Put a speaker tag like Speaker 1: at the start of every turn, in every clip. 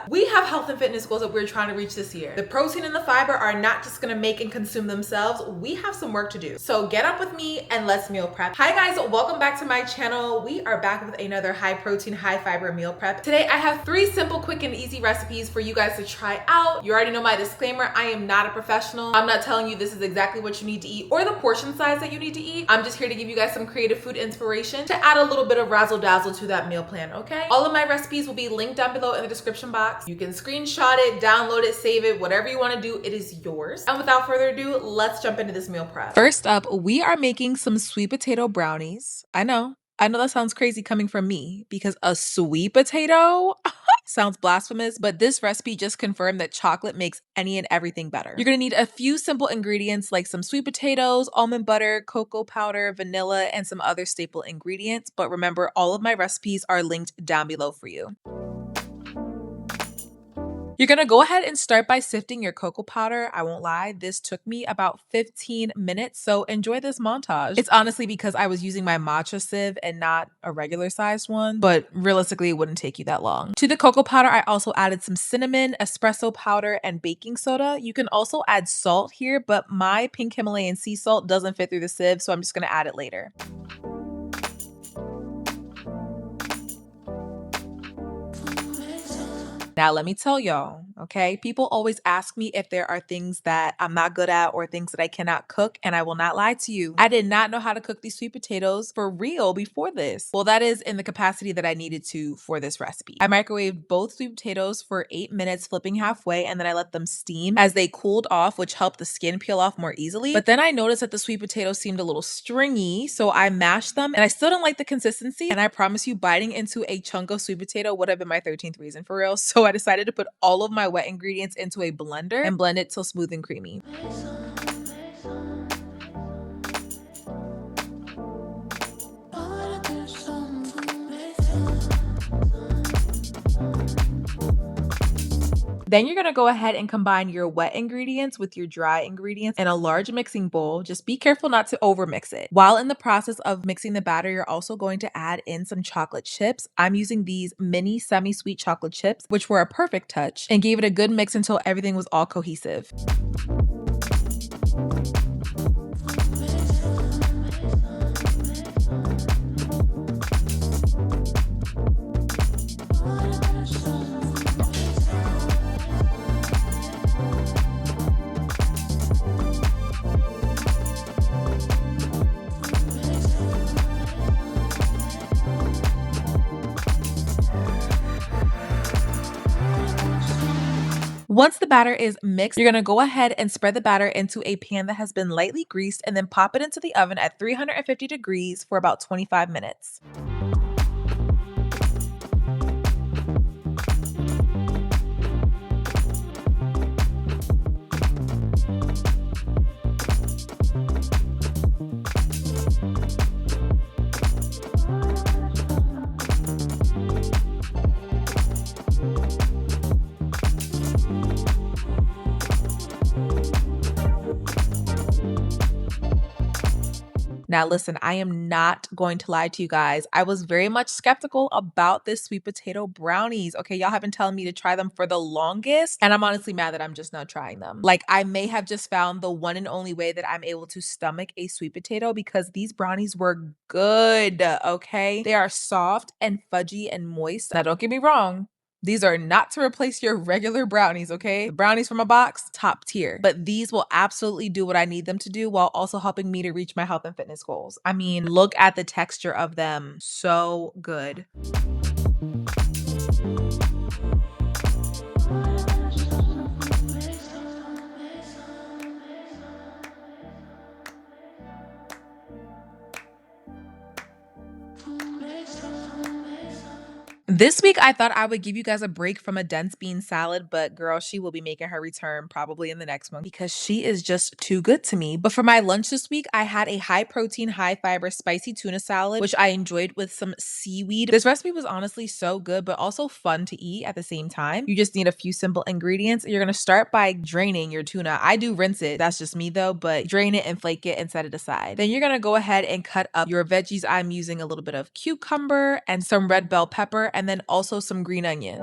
Speaker 1: up? We have health and fitness goals that we're trying to reach this year. The protein and the fiber are not just gonna make and consume themselves. We have some work to do. So get up with me and let's meal prep. Hi guys, welcome back to my channel. We are back with another high protein, high fiber meal prep. Today I have 3 simple, quick, and easy recipes for you guys to try out. You already know my disclaimer. I am not a professional. I'm not telling you this is exactly what you need to eat or the portion size that you need to eat. I'm just here to give you guys some creative food inspiration to add a little bit of razzle dazzle to that meal plan, okay? All of my recipes will be linked down below in the description box. You can screenshot it, download it, save it, whatever you want to do, it is yours. And without further ado, let's jump into this meal prep. First up, we are making some sweet potato brownies. I know that sounds crazy coming from me because a sweet potato sounds blasphemous, but this recipe just confirmed that chocolate makes any and everything better. You're gonna need a few simple ingredients like some sweet potatoes, almond butter, cocoa powder, vanilla, and some other staple ingredients. But remember, all of my recipes are linked down below for you. You're gonna go ahead and start by sifting your cocoa powder. I won't lie, this took me about 15 minutes, so enjoy this montage. It's honestly because I was using my matcha sieve and not a regular sized one, but realistically it wouldn't take you that long. To the cocoa powder, I also added some cinnamon, espresso powder, and baking soda. You can also add salt here, but my pink Himalayan sea salt doesn't fit through the sieve, so I'm just gonna add it later. Now, let me tell y'all, okay? People always ask me if there are things that I'm not good at or things that I cannot cook, and I will not lie to you. I did not know how to cook these sweet potatoes for real before this. Well, that is in the capacity that I needed to for this recipe. I microwaved both sweet potatoes for 8 minutes, flipping halfway, and then I let them steam as they cooled off, which helped the skin peel off more easily. But then I noticed that the sweet potatoes seemed a little stringy, so I mashed them, and I still don't like the consistency, and I promise you, biting into a chunk of sweet potato would have been my 13th reason for real. So I decided to put all of my wet ingredients into a blender and blend it till smooth and creamy. Then you're gonna go ahead and combine your wet ingredients with your dry ingredients in a large mixing bowl. Just be careful not to overmix it. While in the process of mixing the batter, you're also going to add in some chocolate chips. I'm using these mini semi-sweet chocolate chips, which were a perfect touch, and gave it a good mix until everything was all cohesive. Once the batter is mixed, you're gonna go ahead and spread the batter into a pan that has been lightly greased and then pop it into the oven at 350 degrees for about 25 minutes. Now listen, I am not going to lie to you guys. I was very much skeptical about this sweet potato brownies. Okay, y'all have been telling me to try them for the longest, and I'm honestly mad that I'm just not trying them. Like, I may have just found the one and only way that I'm able to stomach a sweet potato because these brownies were good, okay? They are soft and fudgy and moist. Now don't get me wrong, these are not to replace your regular brownies, okay? The brownies from a box, top tier. But these will absolutely do what I need them to do while also helping me to reach my health and fitness goals. I mean, look at the texture of them. So good. This week, I thought I would give you guys a break from a dense bean salad, but girl, she will be making her return probably in the next one because she is just too good to me. But for my lunch this week, I had a high protein, high fiber, spicy tuna salad, which I enjoyed with some seaweed. This recipe was honestly so good, but also fun to eat at the same time. You just need a few simple ingredients. You're gonna start by draining your tuna. I do rinse it. That's just me though, but drain it and flake it and set it aside. Then you're gonna go ahead and cut up your veggies. I'm using a little bit of cucumber and some red bell pepper, and then also some green onion.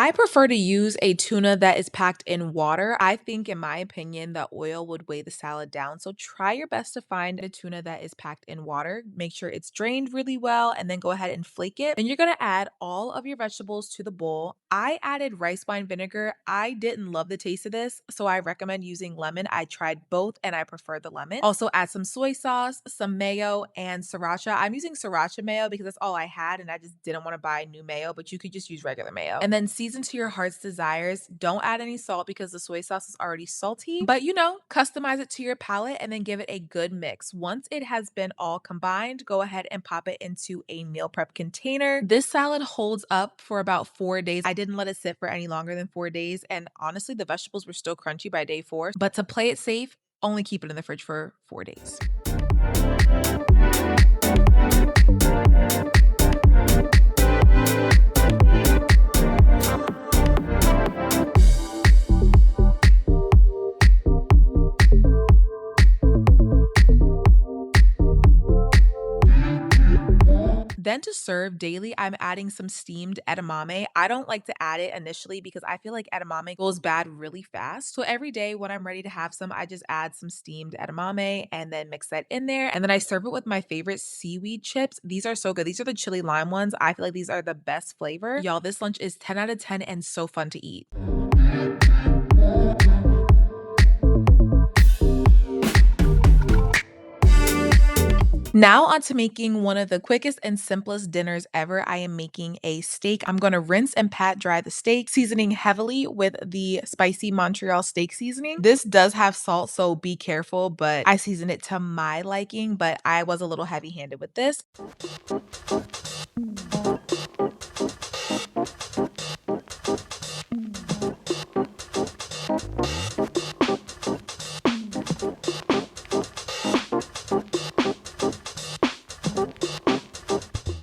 Speaker 1: I prefer to use a tuna that is packed in water. I think, in my opinion, the oil would weigh the salad down. So try your best to find a tuna that is packed in water. Make sure it's drained really well and then go ahead and flake it. Then you're gonna add all of your vegetables to the bowl. I added rice wine vinegar. I didn't love the taste of this, so I recommend using lemon. I tried both and I prefer the lemon. Also add some soy sauce, some mayo, and sriracha. I'm using sriracha mayo because that's all I had and I just didn't want to buy new mayo, but you could just use regular mayo. And then season to your heart's desires. Don't add any salt because the soy sauce is already salty, but customize it to your palate and then give it a good mix. Once it has been all combined, go ahead and pop it into a meal prep container. This salad holds up for about 4 days. I didn't let it sit for any longer than 4 days, and honestly, the vegetables were still crunchy by day 4. But to play it safe, only keep it in the fridge for 4 days. Then to serve daily, I'm adding some steamed edamame. I don't like to add it initially because I feel like edamame goes bad really fast. So every day when I'm ready to have some, I just add some steamed edamame and then mix that in there. And then I serve it with my favorite seaweed chips. These are so good. These are the chili lime ones. I feel like these are the best flavor. Y'all, this lunch is 10 out of 10 and so fun to eat. Now on to making one of the quickest and simplest dinners ever. I am making a steak. I'm going to rinse and pat dry the steak, seasoning heavily with the spicy Montreal steak seasoning. This does have salt, so be careful, but I seasoned it to my liking, but I was a little heavy-handed with this.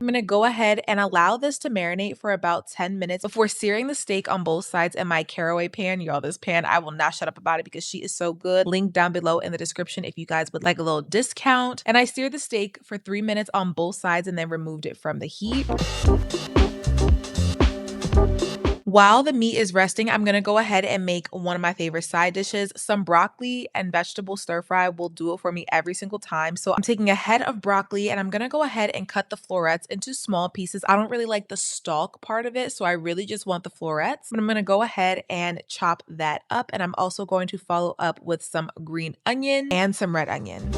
Speaker 1: I'm gonna go ahead and allow this to marinate for about 10 minutes before searing the steak on both sides in my caraway pan. Y'all, this pan, I will not shut up about it because she is so good. Link down below in the description if you guys would like a little discount. And I seared the steak for 3 minutes on both sides and then removed it from the heat. While the meat is resting, I'm going to go ahead and make one of my favorite side dishes. Some broccoli and vegetable stir fry will do it for me every single time. So I'm taking a head of broccoli and I'm going to go ahead and cut the florets into small pieces. I don't really like the stalk part of it, so I really just want the florets. But I'm going to go ahead and chop that up. And I'm also going to follow up with some green onion and some red onion.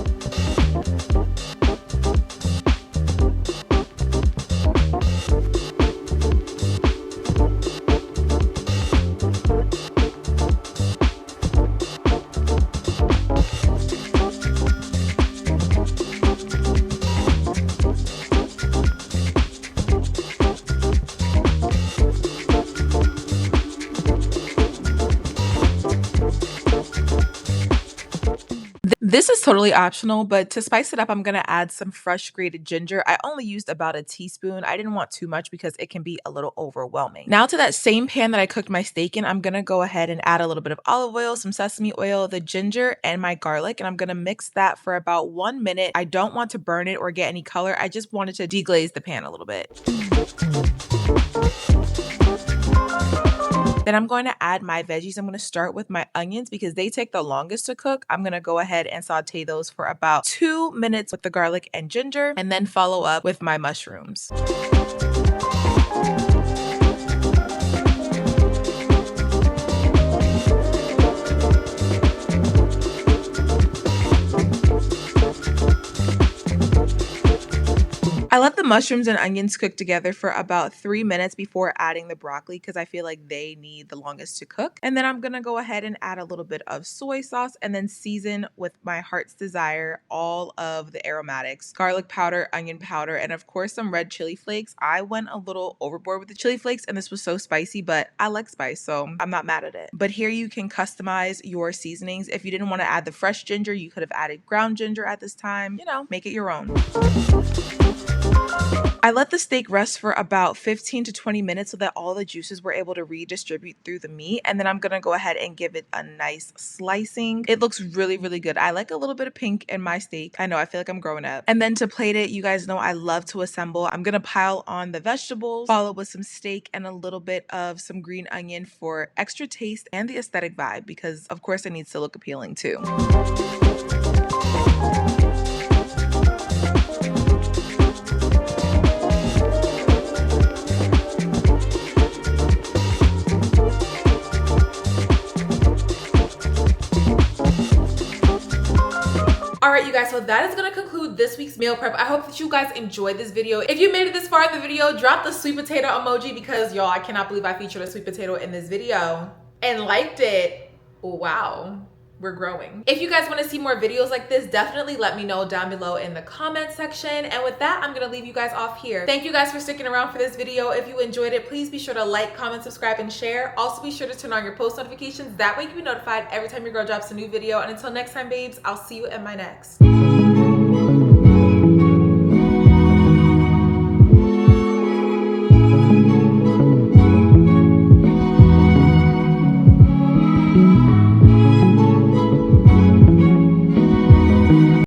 Speaker 1: This is totally optional, but to spice it up, I'm going to add some fresh grated ginger. I only used about a teaspoon. I didn't want too much because it can be a little overwhelming. Now to that same pan that I cooked my steak in, I'm going to go ahead and add a little bit of olive oil, some sesame oil, the ginger, and my garlic. And I'm going to mix that for about 1 minute. I don't want to burn it or get any color. I just wanted to deglaze the pan a little bit. Then I'm going to add my veggies. I'm going to start with my onions because they take the longest to cook. I'm going to go ahead and saute those for about 2 minutes with the garlic and ginger, and then follow up with my mushrooms. I let the mushrooms and onions cook together for about 3 minutes before adding the broccoli because I feel like they need the longest to cook. And then I'm going to go ahead and add a little bit of soy sauce and then season with my heart's desire all of the aromatics, garlic powder, onion powder, and of course some red chili flakes. I went a little overboard with the chili flakes and this was so spicy, but I like spice, so I'm not mad at it. But here you can customize your seasonings. If you didn't want to add the fresh ginger, you could have added ground ginger at this time. Make it your own.
Speaker 2: I let the steak rest for about 15 to 20 minutes so that all the juices were able to redistribute through the meat. And then I'm gonna go ahead and give it a nice slicing. It looks really, really good. I like a little bit of pink in my steak. I know, I feel like I'm growing up. And then to plate it, you guys know I love to assemble. I'm gonna pile on the vegetables, follow with some steak and a little bit of some green onion for extra taste and the aesthetic vibe, because of course it needs to look appealing too.
Speaker 1: All right, you guys, so that is gonna conclude this week's meal prep. I hope that you guys enjoyed this video. If you made it this far in the video, drop the sweet potato emoji, because y'all, I cannot believe I featured a sweet potato in this video and liked it. Wow, we're growing. If you guys want to see more videos like this, definitely let me know down below in the comment section. And with that, I'm gonna leave you guys off here. Thank you guys for sticking around for this video. If you enjoyed it, please be sure to like, comment, subscribe, and share. Also be sure to turn on your post notifications. That way you can be notified every time your girl drops a new video. And until next time, babes, I'll see you in my next.